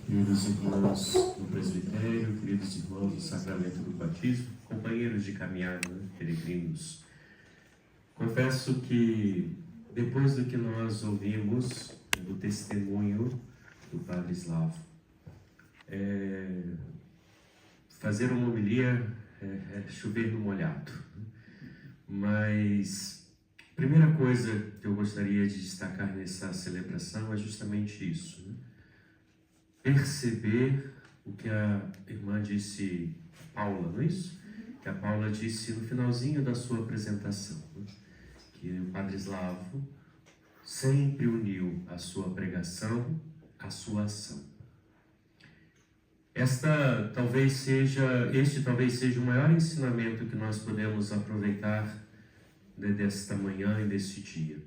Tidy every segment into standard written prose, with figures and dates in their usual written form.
Queridos irmãos do presbitério, queridos irmãos do sacramento do batismo, companheiros de caminhada, peregrinos, confesso que depois do que nós ouvimos do testemunho do Padre Slavo, fazer uma homilia é chover no molhado. Mas a primeira coisa que eu gostaria de destacar nessa celebração é justamente isso, né? Perceber o que a irmã disse, Paula, não é isso? Que a Paula disse no finalzinho da sua apresentação, né? Que o Padre Slavo sempre uniu a sua pregação à sua ação. Este talvez seja o maior ensinamento que nós podemos aproveitar desta manhã e deste dia.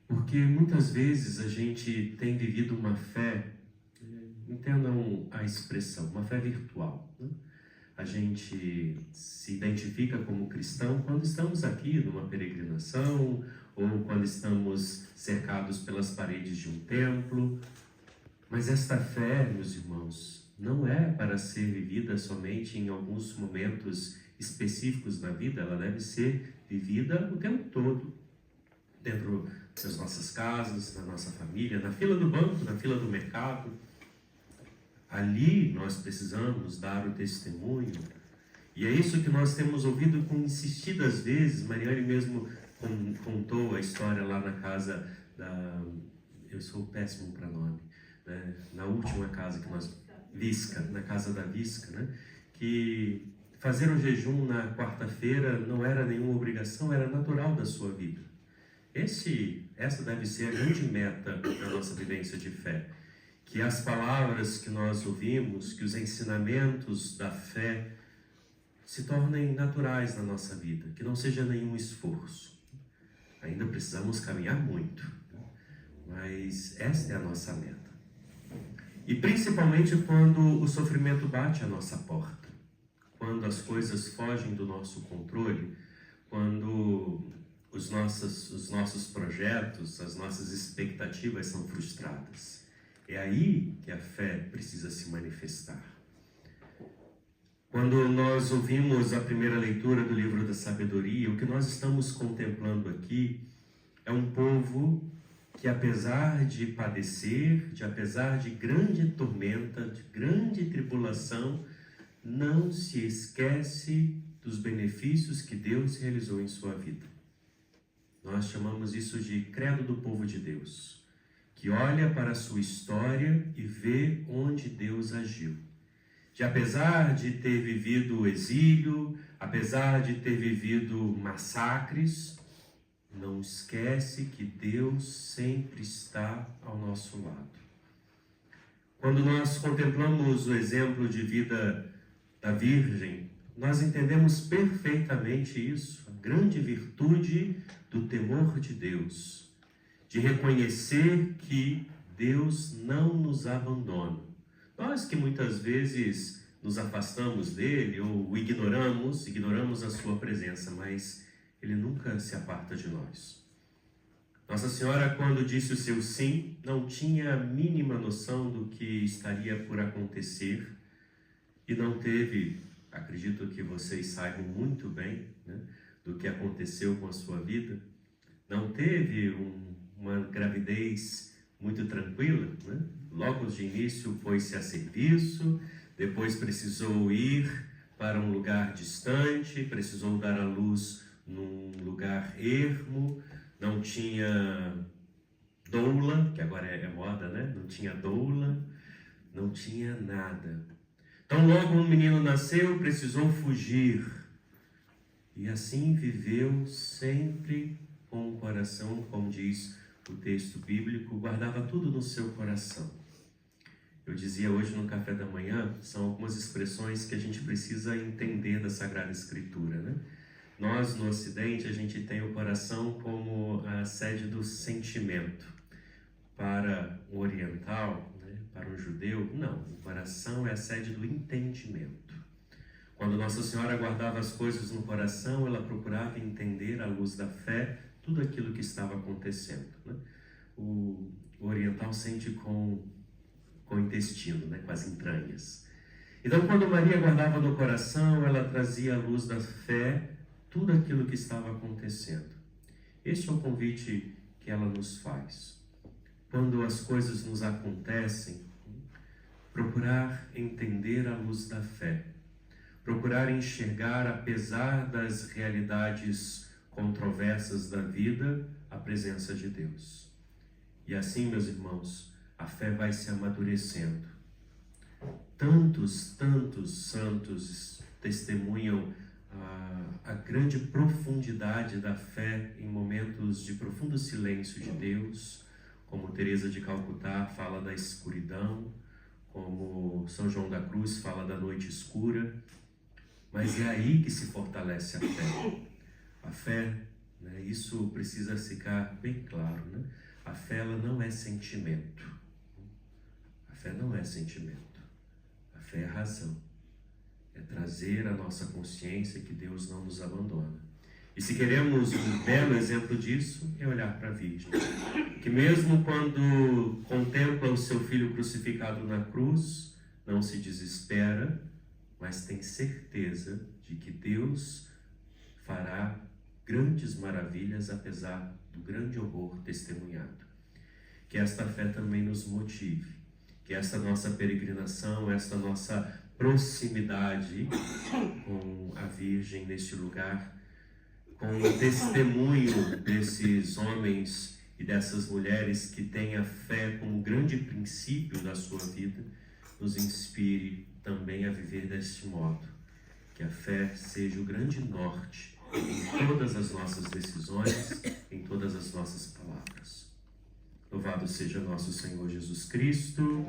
Porque muitas vezes a gente tem vivido uma fé, entendam a expressão, uma fé virtual, né? A gente se identifica como cristão quando estamos aqui numa peregrinação ou quando estamos cercados pelas paredes de um templo. Mas esta fé, meus irmãos, não é para ser vivida somente em alguns momentos específicos da vida, ela deve ser vivida o tempo todo, dentro das nossas casas, na nossa família, na fila do banco, na fila do mercado. Ali nós precisamos dar o testemunho, e é isso que nós temos ouvido com insistidas vezes. Mariane mesmo contou a história lá na casa da... Eu sou péssimo para nome, né? Na última casa que nós... Visca, na casa da Visca, né? Que fazer o jejum na quarta-feira não era nenhuma obrigação, era natural da sua vida. Essa deve ser a grande meta da nossa vivência de fé. Que as palavras que nós ouvimos, que os ensinamentos da fé se tornem naturais na nossa vida, que não seja nenhum esforço. Ainda precisamos caminhar muito, mas esta é a nossa meta. E principalmente quando o sofrimento bate à nossa porta, quando as coisas fogem do nosso controle, quando os nossos projetos, as nossas expectativas são frustradas. É aí que a fé precisa se manifestar. Quando nós ouvimos a primeira leitura do livro da sabedoria, o que nós estamos contemplando aqui é um povo que, apesar de padecer, apesar de grande tormenta, de grande tribulação, não se esquece dos benefícios que Deus realizou em sua vida. Nós chamamos isso de credo do povo de Deus, que olha para a sua história e vê onde Deus agiu. De apesar de ter vivido o exílio, apesar de ter vivido massacres, não esquece que Deus sempre está ao nosso lado. Quando nós contemplamos o exemplo de vida da Virgem, nós entendemos perfeitamente isso, a grande virtude do temor de Deus, de reconhecer que Deus não nos abandona. Nós que muitas vezes nos afastamos dele ou o ignoramos a sua presença, mas ele nunca se aparta de nós. Nossa Senhora, quando disse o seu sim, não tinha a mínima noção do que estaria por acontecer e não teve, acredito que vocês saibam muito bem, né, do que aconteceu com a sua vida. Não teve uma gravidez muito tranquila, né? Logo de início pôs-se a serviço, depois precisou ir para um lugar distante, precisou dar à luz num lugar ermo, não tinha doula, que agora é moda, né? Não tinha doula, não tinha nada. Então logo um menino nasceu, precisou fugir. E assim viveu sempre com o coração, como diz o texto bíblico, guardava tudo no seu coração. Eu dizia hoje no café da manhã, são algumas expressões que a gente precisa entender da Sagrada Escritura, né? Nós, no Ocidente, a gente tem o coração como a sede do sentimento. Para o oriental, né, para o judeu, não. O coração é a sede do entendimento. Quando Nossa Senhora guardava as coisas no coração, ela procurava entender, à luz da fé, tudo aquilo que estava acontecendo, né? O oriental sente com intestino, né, com as entranhas. Então, quando Maria guardava no coração, ela trazia à luz da fé tudo aquilo que estava acontecendo. Este é o convite que ela nos faz. Quando as coisas nos acontecem, procurar entender à luz da fé, procurar enxergar, apesar das realidades controversas da vida, a presença de Deus. E assim, meus irmãos, a fé vai se amadurecendo. Tantos santos testemunham a grande profundidade da fé em momentos de profundo silêncio de Deus, como Teresa de Calcutá fala da escuridão, como São João da Cruz fala da noite escura, mas é aí que se fortalece a fé. A fé, né, isso precisa ficar bem claro, né? A fé, ela não é sentimento. A fé não é sentimento. A fé é razão. É trazer a nossa consciência que Deus não nos abandona. E se queremos um belo exemplo disso, é olhar para a Virgem, que mesmo quando contempla o seu filho crucificado na cruz, não se desespera, mas tem certeza de que Deus fará grandes maravilhas apesar do grande horror testemunhado. Que esta fé também nos motive, que esta nossa peregrinação, esta nossa proximidade com a Virgem neste lugar, com o testemunho desses homens e dessas mulheres que têm a fé como grande princípio da sua vida, nos inspire também a viver deste modo. Que a fé seja o grande norte em todas as nossas decisões, em todas as nossas palavras. Louvado seja nosso Senhor Jesus Cristo.